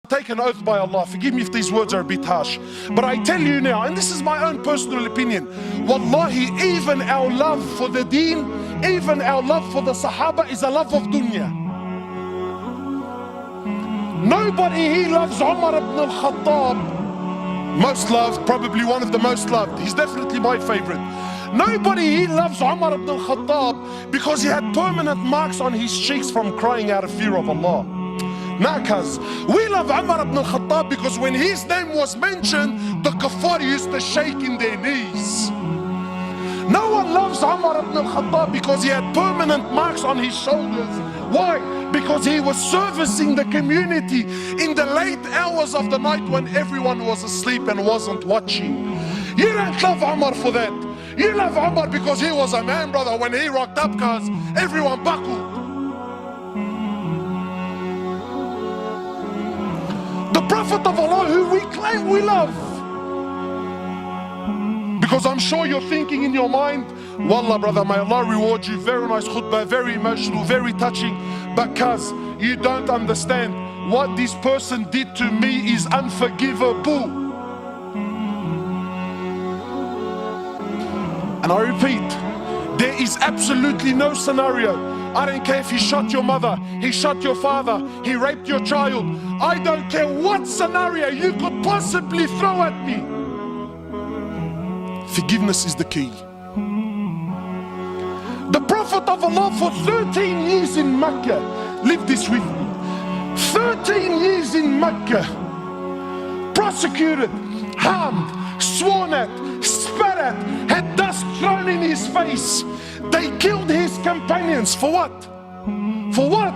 Take an oath by Allah, forgive me if these words are a bit harsh, but I tell you now, and this is my own personal opinion, wallahi, even our love for the deen, even our love for the Sahaba is a love of dunya. Nobody here loves Umar ibn al-Khattab, most loved, probably one of the most loved. He's definitely my favorite. Nobody here loves Umar ibn al-Khattab because he had permanent marks on his cheeks from crying out of fear of Allah. Nakas. We love Umar ibn al-Khattab because when his name was mentioned, the kuffar used to shake in their knees. No one loves Umar ibn al-Khattab because he had permanent marks on his shoulders. Why? Because he was servicing the community in the late hours of the night when everyone was asleep and wasn't watching. You don't love Umar for that. You love Umar because he was a man, brother. When he rocked up, cause everyone buckled. The Prophet of Allah who we claim we love. Because I'm sure you're thinking in your mind, wallah brother, may Allah reward you, very nice khutbah, very emotional, very touching, because you don't understand what this person did to me is unforgivable. And I repeat, there is absolutely no scenario. I don't care if he shot your mother, he shot your father, he raped your child. I don't care what scenario you could possibly throw at me. Forgiveness is the key. The Prophet of Allah for 13 years in Mecca, live this with me, 13 years in Mecca, prosecuted, harmed, sworn at, spat at, had dust thrown in his face. They killed his companions. For what? For what?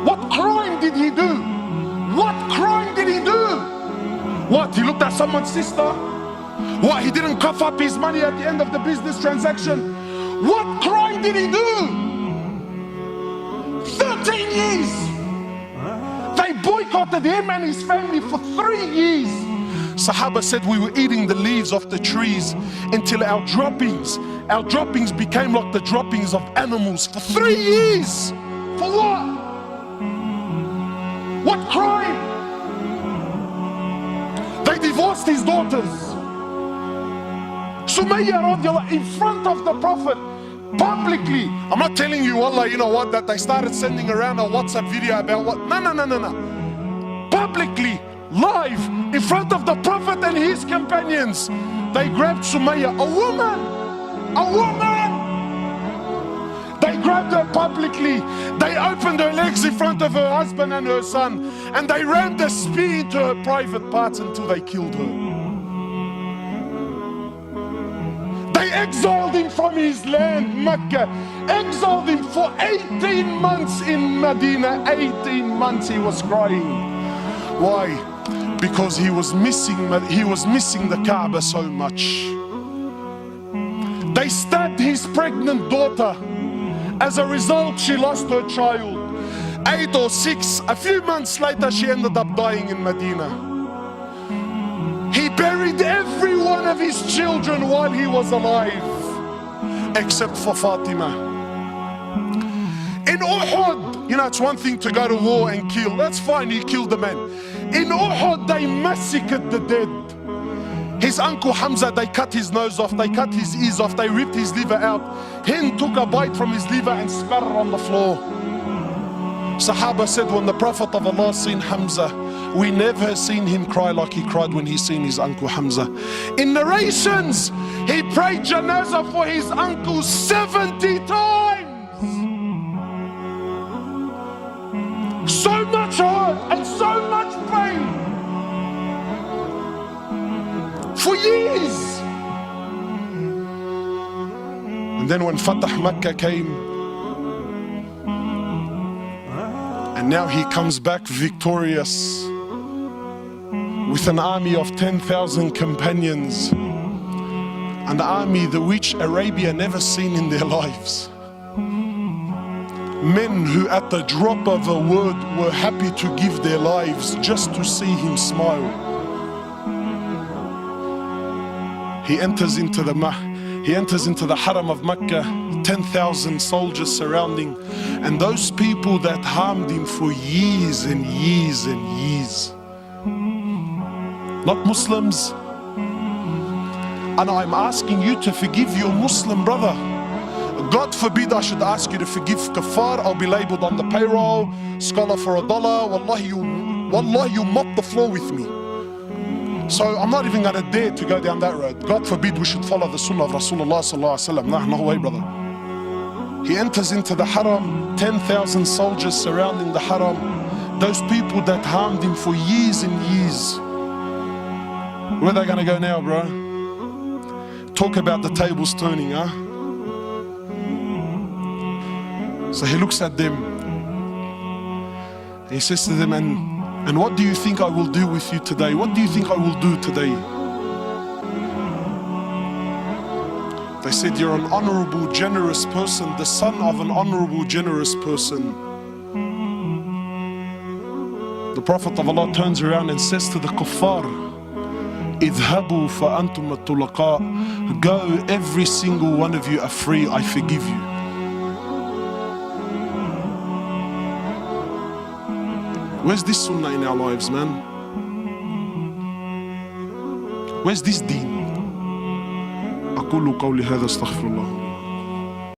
What crime did he do? What crime did he do? What? He looked at someone's sister? What? He didn't cough up his money at the end of the business transaction? What crime did he do? 13 years. They boycotted him and his family for 3 years. Sahaba said we were eating the leaves off the trees until our droppings became like the droppings of animals for 3 years. For what? What crime? They divorced his daughters. Sumayya radiallahu in front of the Prophet, publicly. I'm not telling you, Allah, you know what, that they started sending around a WhatsApp video about what. No. Publicly, live, in front of the Prophet and his companions, they grabbed Sumayya, a woman. They grabbed her publicly. They opened her legs in front of her husband and her son, and they rammed a spear into her private parts until they killed her. They exiled him from his land, Mecca, exiled him for 18 months in Medina. 18 months he was crying. Why? Because he was missing the Kaaba so much. They stabbed his pregnant daughter. As a result, she lost her child. 8 or 6, a few months later, she ended up dying in Medina. He buried every one of his children while he was alive, except for Fatima. In Uhud, you know, it's one thing to go to war and kill. That's fine, he killed the man. In Uhud, they massacred the dead. His uncle Hamza, they cut his nose off, they cut his ears off, they ripped his liver out. Hind took a bite from his liver and spat it on the floor. Sahaba said when the Prophet of Allah seen Hamza, we never seen him cry like he cried when he seen his uncle Hamza. In narrations, he prayed janazah for his uncle 70 times. So much hurt and so much pain. For years. And then when Fatah Mecca came, and now he comes back victorious with an army of 10,000 companions, an army the which Arabia never seen in their lives. Men who at the drop of a word were happy to give their lives just to see him smile. He enters into the Haram of Mecca, 10,000 soldiers surrounding, and those people that harmed him for years and years and years, not Muslims. And I'm asking you to forgive your Muslim brother. God forbid I should ask you to forgive kafar. I'll be labeled on the payroll, scholar for $1. Wallahi, you mop the floor with me. So I'm not even gonna dare to go down that road. God forbid we should follow the sunnah of Rasulullah sallallahu alaihi wasallam. No way, brother. He enters into the haram, 10,000 soldiers surrounding the haram. Those people that harmed him for years and years. Where are they gonna go now, bro? Talk about the tables turning, huh? So he looks at them. He says to them, and what do you think I will do with you today? What do you think I will do today? They said, you're an honorable, generous person, the son of an honorable, generous person. The Prophet of Allah turns around and says to the kuffar, اذهبوا فأنتم الطلقاء. Go, every single one of you are free, I forgive you. Where's this sunnah in our lives, man? Where's this deen? أقول قولي هذا استغفر الله.